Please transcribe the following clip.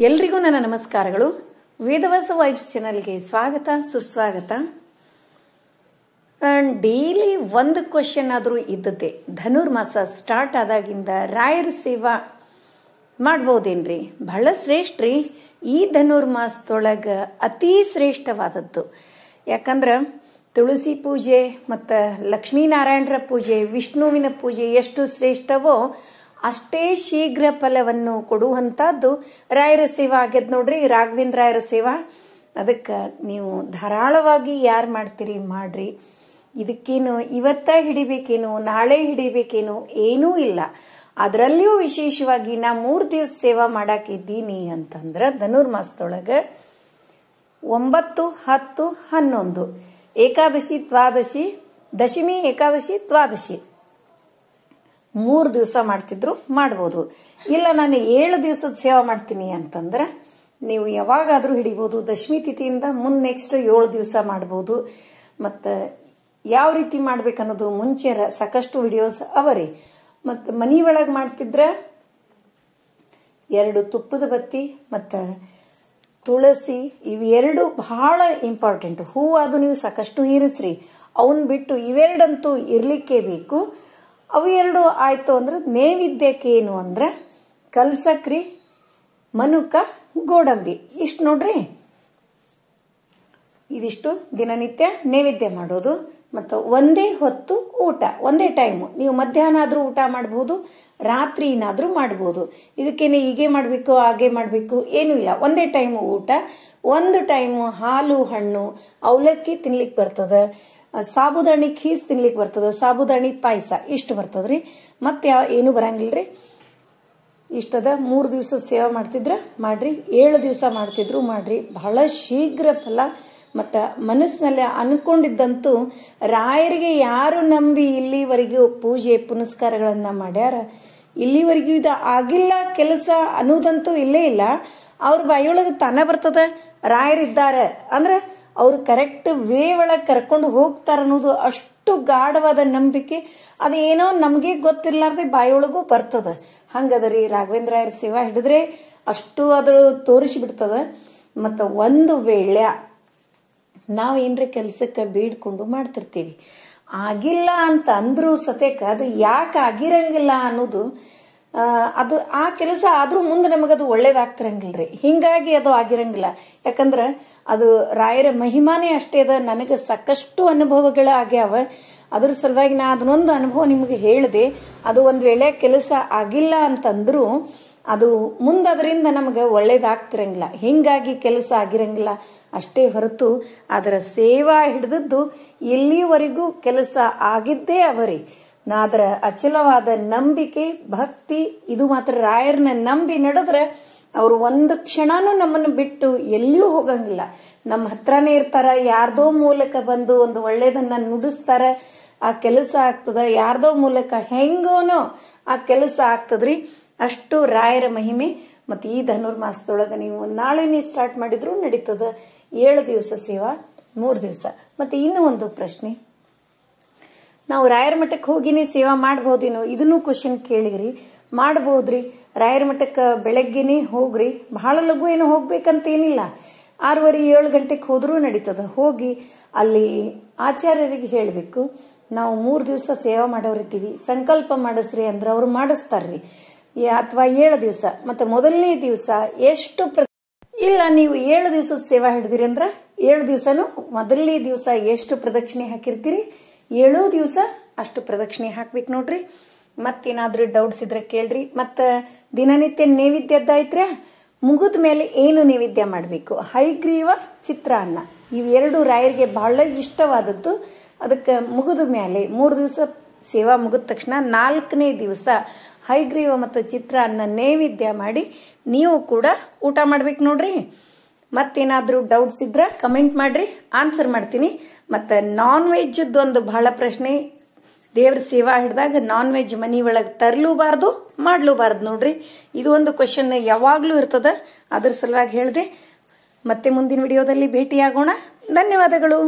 ಎಲ್ರಿಗೂ ನನ್ನ ನಮಸ್ಕಾರಗಳು. ವೇದವಾಸ ವೈಬ್ಸ್ ಚಾನೆಲ್ಗೆ ಸ್ವಾಗತ ಸುಸ್ವಾಗತ. ಡೈಲಿ ಒಂದು ಕ್ವಶನ್ ಆದರೂ ಇದ್ದತೆ. ಧನುರ್ಮಾಸ ಸ್ಟಾರ್ಟ್ ಆದಾಗಿಂದ ರಾಯರ ಸೇವಾ ಮಾಡ್ಬೋದೇನ್ರಿ? ಬಹಳ ಶ್ರೇಷ್ಠ ರೀ. ಈ ಧನುರ್ಮಾಸದೊಳಗ ಅತಿ ಶ್ರೇಷ್ಠವಾದದ್ದು. ಯಾಕಂದ್ರ ತುಳಸಿ ಪೂಜೆ ಮತ್ತು ಲಕ್ಷ್ಮೀನಾರಾಯಣರ ಪೂಜೆ, ವಿಷ್ಣುವಿನ ಪೂಜೆ ಎಷ್ಟು ಶ್ರೇಷ್ಠವೋ ಅಷ್ಟೇ ಶೀಘ್ರ ಫಲವನ್ನು ಕೊಡುವಂತಹದ್ದು ರಾಯರ ಸೇವಾ ಆಗ್ಯದ ನೋಡ್ರಿ. ರಾಘವೇಂದ್ರ ರಾಯರ ಸೇವಾ. ಅದಕ್ಕೆ ನೀವು ಧಾರಾಳವಾಗಿ ಯಾರು ಮಾಡ್ತೀರಿ ಮಾಡ್ರಿ. ಇದಕ್ಕೇನು ಇವತ್ತ ಹಿಡಿಬೇಕೇನು ನಾಳೆ ಹಿಡಿಬೇಕೇನು ಏನೂ ಇಲ್ಲ. ಅದರಲ್ಲಿಯೂ ವಿಶೇಷವಾಗಿ ನಾ 3 ದಿವಸ ಸೇವಾ ಮಾಡಾಕಿದ್ದೀನಿ ಅಂತಂದ್ರ ಧನುರ್ಮಾಸದೊಳಗ 9, 10, 11 ಏಕಾದಶಿ, ದ್ವಾದಶಿ, ದಶಮಿ, ಏಕಾದಶಿ, ದ್ವಾದಶಿ 3 ದಿವಸ ಮಾಡ್ತಿದ್ರು ಮಾಡ್ಬೋದು. ಇಲ್ಲ ನಾನು 7 ದಿವಸದ ಸೇವಾ ಮಾಡ್ತೀನಿ ಅಂತಂದ್ರೆ ನೀವು ಯಾವಾಗಾದ್ರೂ ಹಿಡಿಬಹುದು. ದಶಮಿ ತಿಥಿಯಿಂದ ಮುಂದೆ ನೆಕ್ಸ್ಟ್ 7 ದಿವಸ ಮಾಡ್ಬೋದು. ಮತ್ತು ಯಾವ ರೀತಿ ಮಾಡ್ಬೇಕನ್ನೋದು ಮುಂಚೆ ಸಾಕಷ್ಟು ವಿಡಿಯೋಸ್ ಅವರಿ. ಮತ್ತು ಮನಿ ಒಳಗೆ ಮಾಡ್ತಿದ್ರ 2 ತುಪ್ಪದ ಬತ್ತಿ ಮತ್ತು ತುಳಸಿ ಇವೆರಡು ಬಹಳ ಇಂಪಾರ್ಟೆಂಟ್. ಹೂ ಅದು ನೀವು ಸಾಕಷ್ಟು ಇರಿಸ್ರಿ. ಅವನ್ ಬಿಟ್ಟು ಇವೆರಡಂತೂ ಇರ್ಲಿಕ್ಕೆ ಬೇಕು. ಅವು ಎರಡು ಆಯ್ತು ಅಂದ್ರೆ ನೈವೇದ್ಯಕ್ಕೆ ಏನು ಅಂದ್ರೆ ಕಲ್ಸಕ್ರಿ, ಮನುಕ, ಗೋಡಂಬಿ ಇಷ್ಟು ನೋಡ್ರಿ. ಇದಿಷ್ಟು ದಿನನಿತ್ಯ ನೈವೇದ್ಯ ಮಾಡೋದು. ಮತ್ತು ಒಂದೇ ಹೊತ್ತು ಊಟ, ಒಂದೇ ಟೈಮು. ನೀವು ಮಧ್ಯಾಹ್ನ ಆದ್ರೂ ಊಟ ಮಾಡಬಹುದು, ರಾತ್ರಿನಾದ್ರೂ ಮಾಡಬಹುದು. ಇದಕ್ಕೇನೆ ಹೀಗೆ ಮಾಡಬೇಕು ಹಾಗೆ ಮಾಡಬೇಕು ಏನೂ ಇಲ್ಲ. ಒಂದೇ ಟೈಮು ಊಟ. ಒಂದು ಟೈಮು ಹಾಲು ಹಣ್ಣು ಅವಲಕ್ಕಿ ತಿನ್ಲಿಕ್ಕೆ ಬರ್ತದ, ಸಾಬುದಾಣಿ ಖೀಸ್ ತಿನ್ಲಿಕ್ಕೆ ಬರ್ತದ, ಸಾಬುದಾಣಿ ಪಾಯಸ ಇಷ್ಟು ಬರ್ತದ್ರಿ. ಮತ್ತೆ ಏನು ಬರಂಗಿಲ್ರಿ. ಇಷ್ಟದ 3 ದಿವಸ ಸೇವಾ ಮಾಡ್ತಿದ್ರ ಮಾಡ್ರಿ, 7 ದಿವಸ ಮಾಡ್ತಿದ್ರು ಮಾಡ್ರಿ. ಬಹಳ ಶೀಘ್ರ ಫಲ. ಮತ್ತ ಮನಸ್ಸಿನಲ್ಲಿ ಅನ್ಕೊಂಡಿದ್ದಂತೂ ರಾಯರಿಗೆ ಯಾರು ನಂಬಿ ಇಲ್ಲಿವರೆಗೂ ಪೂಜೆ ಪುನಸ್ಕಾರಗಳನ್ನ ಮಾಡ್ಯಾರ, ಇಲ್ಲಿವರೆಗೂ ಇದು ಆಗಿಲ್ಲ ಕೆಲಸ ಅನ್ನೋದಂತೂ ಇಲ್ಲೇ ಇಲ್ಲ. ಅವ್ರ ಬಾಯಿಯೊಳಗೆ ತಾನ ಬರ್ತದ ರಾಯರಿದ್ದಾರೆ ಅಂದ್ರೆ ಅವ್ರು ಕರೆಕ್ಟ್ ವೇ ಒಳಗೆ ಕರ್ಕೊಂಡು ಹೋಗ್ತಾರ ಅನ್ನೋದು ಅಷ್ಟು ಗಾಢವಾದ ನಂಬಿಕೆ. ಅದೇನೋ ನಮ್ಗೆ ಗೊತ್ತಿರ್ಲಾರ್ದೆ ಬಾಯಿಯೊಳಗೂ ಬರ್ತದ. ಹಂಗದರಿ ರಾಘವೇಂದ್ರ ರಾಯರ ಸೇವಾ ಹಿಡಿದ್ರೆ ಅಷ್ಟು ಅದ್ರ ತೋರಿಸಿಬಿಡ್ತದ. ಮತ್ತು ಒಂದು ವೇಳೆ ನಾವು ಏನ್ರಿ ಕೆಲ್ಸಕ್ಕೆ ಬೇಡ್ಕೊಂಡು ಮಾಡ್ತಿರ್ತೀವಿ, ಆಗಿಲ್ಲ ಅಂತ ಅಂದ್ರೂ ಸತ್ಯಕ್ಕೆ ಅದು ಯಾಕೆ ಆಗಿರಂಗಿಲ್ಲ ಅನ್ನೋದು ಅದು ಆ ಕೆಲಸ ಆದ್ರೂ ಮುಂದೆ ನಮಗದು ಒಳ್ಳೇದಾಗ್ತಿರಂಗಿಲ್ರಿ. ಹಿಂಗಾಗಿ ಅದು ಆಗಿರಂಗಿಲ್ಲ. ಯಾಕಂದ್ರ ಅದು ರಾಯರ ಮಹಿಮಾನೇ ಅಷ್ಟೇ ಅದ. ನನಗೆ ಸಾಕಷ್ಟು ಅನುಭವಗಳು ಆಗ್ಯಾವ. ಅದ್ರ ಸಲುವಾಗಿ ನಾ ಅದನ್ನೊಂದು ಅನುಭವ ನಿಮಗೆ ಹೇಳಿದೆ. ಅದು ಒಂದ್ ವೇಳೆ ಕೆಲಸ ಆಗಿಲ್ಲ ಅಂತಂದ್ರು ಅದು ಮುಂದದರಿಂದ ನಮಗೆ ಒಳ್ಳೇದಾಗ್ತಿರಂಗಿಲ್ಲ. ಹಿಂಗಾಗಿ ಕೆಲಸ ಆಗಿರಂಗಿಲ್ಲ ಅಷ್ಟೇ ಹೊರತು ಅದರ ಸೇವಾ ಹಿಡಿದದ್ದು ಎಲ್ಲಿವರೆಗೂ ಕೆಲಸ ಆಗಿದ್ದೇ ಅವರಿ. ಅದರ ಅಚಲವಾದ ನಂಬಿಕೆ ಭಕ್ತಿ ಇದು ಮಾತ್ರ. ರಾಯರನ್ನ ನಂಬಿ ನಡೆದ್ರೆ ಅವರು ಒಂದು ಕ್ಷಣನೂ ನಮ್ಮನ್ನು ಬಿಟ್ಟು ಎಲ್ಲಿಯೂ ಹೋಗಂಗಿಲ್ಲ. ನಮ್ಮ ಹತ್ರನೇ ಇರ್ತಾರ. ಯಾರ್ದೋ ಮೂಲಕ ಬಂದು ಒಂದು ಒಳ್ಳೇದನ್ನ ನುಡಿಸ್ತಾರ, ಆ ಕೆಲಸ ಆಗ್ತದ. ಯಾರ್ದೋ ಮೂಲಕ ಹೆಂಗೋನೋ ಆ ಕೆಲಸ ಆಗ್ತದ್ರಿ. ಅಷ್ಟು ರಾಯರ ಮಹಿಮೆ. ಮತ್ತು ಈ ಧನುರ್ಮಾಸದೊಳಗ ನೀವು ನಾಳೆನೇ ಸ್ಟಾರ್ಟ್ ಮಾಡಿದ್ರು ನಡೀತದ. 7 ದಿವಸ ಸೇವಾ, 3 ದಿವಸ. ಮತ್ತೆ ಇನ್ನೂ ಒಂದು ಪ್ರಶ್ನೆ, ನಾವು ರಾಯರ ಮಠಕ್ಕೆ ಹೋಗಿನೇ ಸೇವಾ ಮಾಡಬಹುದೇನೋ ಇದನ್ನು ಕ್ವಶನ್ ಕೇಳಿದ್ರಿ. ಮಾಡಬಹುದ್ರಿ. ರಾಯರ ಮಠಕ್ಕೆ ಬೆಳಗ್ಗೆನೆ ಹೋಗ್ರಿ. ಬಹಳ ಲಘು ಏನು ಹೋಗ್ಬೇಕಂತ ಏನಿಲ್ಲ. 6:30, 7 ಗಂಟೆಗೆ ಹೋದ್ರೂ ನಡೀತದ. ಹೋಗಿ ಅಲ್ಲಿ ಆಚಾರ್ಯರಿಗೆ ಹೇಳಬೇಕು, ನಾವು 3 ದಿವಸ ಸೇವಾ ಮಾಡೋರಿದ್ದೀವಿ, ಸಂಕಲ್ಪ ಮಾಡಿಸ್ರಿ ಅಂದ್ರೆ ಅವ್ರು ಮಾಡಿಸ್ತಾರ್ರಿ. ಅಥವಾ 7 ದಿವಸ. ಮತ್ತೆ ಮೊದಲನೇ ದಿವಸ ಎಷ್ಟು ಇಲ್ಲ ನೀವು 7 ದಿವಸದ ಸೇವಾ ಹಿಡಿದಿರಿ ಅಂದ್ರ 7 ದಿವಸನು ಮೊದಲನೇ ದಿವಸ ಎಷ್ಟು ಪ್ರದಕ್ಷಿಣೆ ಹಾಕಿರ್ತೀರಿ 7 ದಿವಸ ಅಷ್ಟು ಪ್ರದಕ್ಷಿಣೆ ಹಾಕ್ಬೇಕು ನೋಡ್ರಿ. ಮತ್ತೇನಾದ್ರೂ ಡೌಟ್ಸ್ ಇದ್ರೆ ಕೇಳ್ರಿ. ಮತ್ತ ದಿನನಿತ್ಯ ನೈವೇದ್ಯದ್ದಾಯ್ತ್ರ ಮುಗಿದ ಮೇಲೆ ಏನು ನೈವೇದ್ಯ ಮಾಡಬೇಕು? ಹೈಗ್ರೀವ, ಚಿತ್ರಾನ್ನ ಇವೆರಡು ರಾಯರಿಗೆ ಬಹಳ ಇಷ್ಟವಾದದ್ದು. ಅದಕ್ಕೆ ಮುಗಿದ ಮೇಲೆ 3 ದಿವಸ ಸೇವಾ ಮುಗಿದ ತಕ್ಷಣ 4ನೇ ದಿವಸ ಹೈಗ್ರೀವ ಮತ್ತು ಚಿತ್ರಾನ್ನ ನೈವೇದ್ಯ ಮಾಡಿ ನೀವು ಕೂಡ ಊಟ ಮಾಡ್ಬೇಕು ನೋಡ್ರಿ. ಮತ್ತೇನಾದ್ರೂ ಡೌಟ್ಸ್ ಇದ್ರ ಕಮೆಂಟ್ ಮಾಡ್ರಿ, ಆನ್ಸರ್ ಮಾಡ್ತೀನಿ. ಮತ್ತೆ ನಾನ್ ವೆಜ್ ಒಂದು ಬಹಳ ಪ್ರಶ್ನೆ. ದೇವ್ರ ಸೇವಾ ಹಿಡಿದಾಗ ನಾನ್ ವೆಜ್ ಮನಿ ಒಳಗೆ ತರ್ಲೂಬಾರ್ದು ಮಾಡ್ಲೂಬಾರ್ದು ನೋಡ್ರಿ. ಇದು ಒಂದು ಕ್ವಶನ್ ಯಾವಾಗ್ಲೂ ಇರ್ತದ. ಅದ್ರ ಸಲುವಾಗಿ ಹೇಳಿದೆ. ಮತ್ತೆ ಮುಂದಿನ ವಿಡಿಯೋದಲ್ಲಿ ಭೇಟಿಯಾಗೋಣ. ಧನ್ಯವಾದಗಳು.